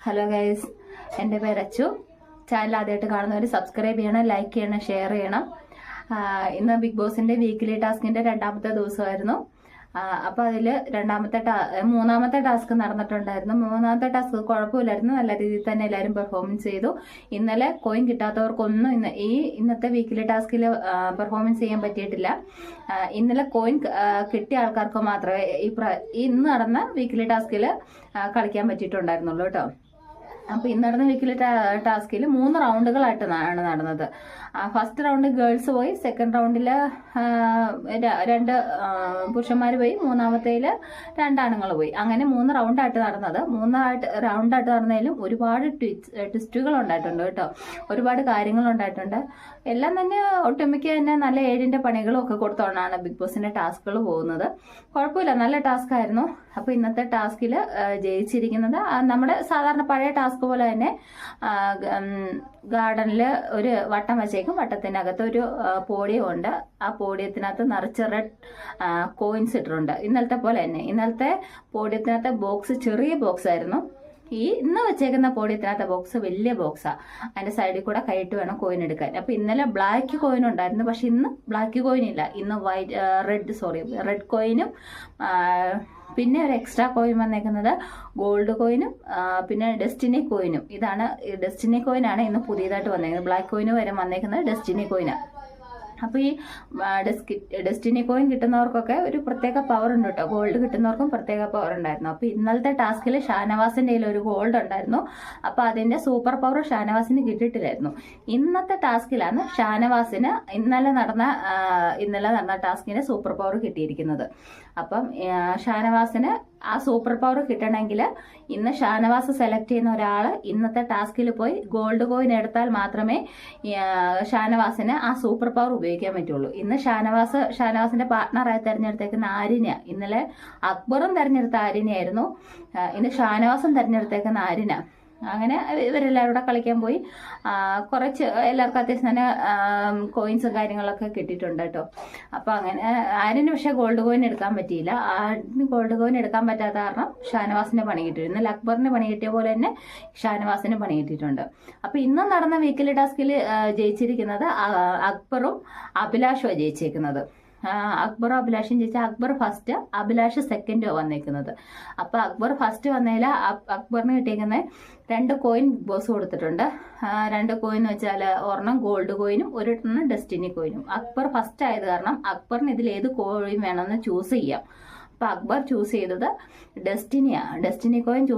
Hello guys, എൻ്റെ പേര് Achu. Channel ആദ്യമായിട്ട് കാണുന്നവർ സബ്സ്ക്രൈബ് ചെയ്യണം, ലൈക്ക് ചെയ്യണം, ഷെയർ ചെയ്യണം. ഇന്ന് ബിഗ് ബോസിന്റെ വീക്കിലി ടാസ്കിന്റെ രണ്ടാമത്തെ ദിവസമായിരുന്നു. അപ്പോൾ അതിൽ മൂന്നാമത്തെ ടാസ്ക് നടന്നിട്ടുണ്ടായിരുന്നു. മൂന്നാമത്തെ ടാസ്ക് കുഴപ്പമില്ലായിരുന്നു, നല്ല രീതിയിൽ തന്നെ എല്ലാവരും പെർഫോമൻസ് ചെയ്തു. ഇന്നലെ കോയിൻ കിട്ടാത്തവർക്കൊന്നും ഇന്നത്തെ വീക്കിലി ടാസ്കിൽ പെർഫോമൻസ് ചെയ്യാൻ പറ്റിയിട്ടില്ല. ഇന്നലെ കോയിൻ കിട്ടിയ ആൾക്കാർക്ക് മാത്രമേ ഇന്ന് നടന്ന വീക്കിലി ടാസ്കിൽ കളിക്കാൻ പറ്റിയിട്ടുണ്ടായിരുന്നുള്ളൂ കേട്ടോ. അപ്പോൾ ഇന്ന് നടന്ന വീക്കിലി ടാസ്കിൽ 3 റൗണ്ടുകളായിട്ടാണ് നടന്നത്. ഫസ്റ്റ് റൗണ്ട് ഗേൾസ് പോയി, സെക്കൻഡ് റൗണ്ടിൽ 2 പുരുഷന്മാർ പോയി, മൂന്നാമത്തേൽ 2 ആണുങ്ങൾ പോയി. അങ്ങനെ 3 റൗണ്ടായിട്ട് നടന്നത്. 3 റൗണ്ടായിട്ട് നടന്നതിലും ഒരുപാട് ട്വിസ്റ്റുകൾ ഉണ്ടായിട്ടുണ്ട് കേട്ടോ. ഒരുപാട് കാര്യങ്ങൾ ഉണ്ടായിട്ടുണ്ട്. എല്ലാം തന്നെ ഒട്ടുമിക്ക തന്നെ നല്ല 7ന്റെ പണികളും ഒക്കെ കൊടുത്തോണ്ടാണ് ബിഗ് ബോസിന്റെ ടാസ്കുകൾ പോകുന്നത്. കുഴപ്പമില്ല, നല്ല ടാസ്ക് ആയിരുന്നു. അപ്പോൾ ഇന്നത്തെ ടാസ്കിൽ ജയിച്ചിരിക്കുന്നത് നമ്മുടെ സാധാരണ പഴയ ടാസ്ക് പോലെ തന്നെ ഗാർഡനിൽ ഒരു വട്ടം വെച്ചേക്കും. വട്ടത്തിനകത്ത് ഒരു പോഡിയം ഉണ്ട്. ആ പോഡിയത്തിനകത്ത് നിറച്ച് റെഡ് കോയിൻസ് ഇട്ടിട്ടുണ്ട്. ഇന്നലത്തെ പോലെ തന്നെ. ഇന്നലത്തെ പോഡിയത്തിനകത്തെ ബോക്സ് ചെറിയ ബോക്സ് ആയിരുന്നു. ഇന്ന് വെച്ചേക്കുന്ന പോഡിയത്തിനകത്തെ ബോക്സ് വലിയ ബോക്സാണ്. അതിന്റെ സൈഡിൽ കൂടെ കൈയിട്ട് വേണം കോയിൻ എടുക്കാൻ. അപ്പൊ ഇന്നലെ ബ്ലാക്ക് കോയിൻ ഉണ്ടായിരുന്നു, പക്ഷെ ഇന്ന് ബ്ലാക്ക് കോയിൻ ഇല്ല. ഇന്ന് റെഡ് കോയിനും പിന്നെ ഒരു എക്സ്ട്രാ കോയിൻ വന്നേക്കുന്നത് ഗോൾഡ് കോയിനും പിന്നെ ഡെസ്റ്റിനി കോയിനും. ഇതാണ് ഡെസ്റ്റിനി കോയിനാണ് ഇന്ന് പുതിയതായിട്ട് വന്നേക്കുന്നത്. ബ്ലാക്ക് കോയിന് വരെ വന്നേക്കുന്നത് ഡെസ്റ്റിനി കോയിനാണ്. അപ്പോൾ ഈ ഡെസ്റ്റിനി കോയിൻ കിട്ടുന്നവർക്കൊക്കെ ഒരു പ്രത്യേക പവർ ഉണ്ട് കേട്ടോ. ഗോൾഡ് കിട്ടുന്നവർക്കും പ്രത്യേക പവർ ഉണ്ടായിരുന്നു. അപ്പോൾ ഇന്നലത്തെ ടാസ്കിൽ ഷാനവാസിന്റെ കയ്യിൽ ഒരു ഗോൾഡ് ഉണ്ടായിരുന്നു. അപ്പോൾ അതിന്റെ സൂപ്പർ പവർ ഷാനവാസിന് കിട്ടിയിട്ടില്ലായിരുന്നു. ഇന്നത്തെ ടാസ്കിലാണ് ഷാനവാസിന് ഇന്നലെ നടന്ന ടാസ്കിന്റെ സൂപ്പർ പവർ കിട്ടിയിരിക്കുന്നത്. അപ്പം ഷാനവാസിന് ആ സൂപ്പർ പവർ കിട്ടണമെങ്കിൽ ഇന്ന് ഷാനവാസ് സെലക്ട് ചെയ്യുന്ന ഒരാൾ ഇന്നത്തെ ടാസ്കിൽ പോയി ഗോൾഡ് കോയിൻ എടുത്താൽ മാത്രമേ ഷാനവാസിന് ആ സൂപ്പർ പവർ ഉപയോഗിക്കാൻ പറ്റുള്ളൂ. ഇന്ന് ഷാനവാസിന്റെ പാർട്ട്ണറായി തെരഞ്ഞെടുത്തേക്കുന്ന ആര്യന. ഇന്നലെ അക്ബറും തെരഞ്ഞെടുത്ത ആര്യനയായിരുന്നു. ഇന്ന് ഷാനവാസും തെരഞ്ഞെടുത്തേക്കുന്ന ആര്യന. അങ്ങനെ ഇവരെല്ലാവരും കൂടെ കളിക്കാൻ പോയി. കുറച്ച് എല്ലാവർക്കും അത്യാവശ്യം തന്നെ കോയിൻസും കാര്യങ്ങളൊക്കെ കിട്ടിയിട്ടുണ്ട് കേട്ടോ. അപ്പൊ അങ്ങനെ ആര്യന് പക്ഷെ ഗോൾഡ് കോയിൻ എടുക്കാൻ പറ്റിയില്ല. ആര്യന് ഗോൾഡ് കോയിൻ എടുക്കാൻ പറ്റാത്ത കാരണം ഷാനവാസിന് പണി കിട്ടിയിരുന്നു. എന്നാൽ അക്ബറിന് പണി കിട്ടിയ പോലെ തന്നെ ഷാനവാസിന് പണി കിട്ടിയിട്ടുണ്ട്. അപ്പൊ ഇന്നും നടന്ന വീക്കിലി ടാസ്കിൽ ജയിച്ചിരിക്കുന്നത് അക്ബറും അഭിലാഷുമാണ് ജയിച്ചേക്കുന്നത്. അക്ബറും അഭിലാഷും ജയിച്ച അക്ബർ ഫസ്റ്റ്, അഭിലാഷ് സെക്കൻഡോ വന്നേക്കുന്നത്. അപ്പൊ അക്ബർ ഫസ്റ്റ് വന്നതിൽ അക്ബറിന് കിട്ടിയിരിക്കുന്ന 2 കോയിൻ ബോസ് കൊടുത്തിട്ടുണ്ട്. 2 കോയിൻ എന്ന് വെച്ചാൽ ഒരെണ്ണം ഗോൾഡ് കോയിനും ഒരെണ്ണം ഡെസ്റ്റിനി കോയിനും. അക്ബർ ഫസ്റ്റ് ആയത് കാരണം അക്ബറിന് ഇതിൽ ഏത് കോയിൻ വേണമെന്ന് ചൂസ് ചെയ്യാം. അപ്പൊ അക്ബർ ചൂസ് ചെയ്തത് ഡെസ്റ്റിനിയാണ്. Destiny coin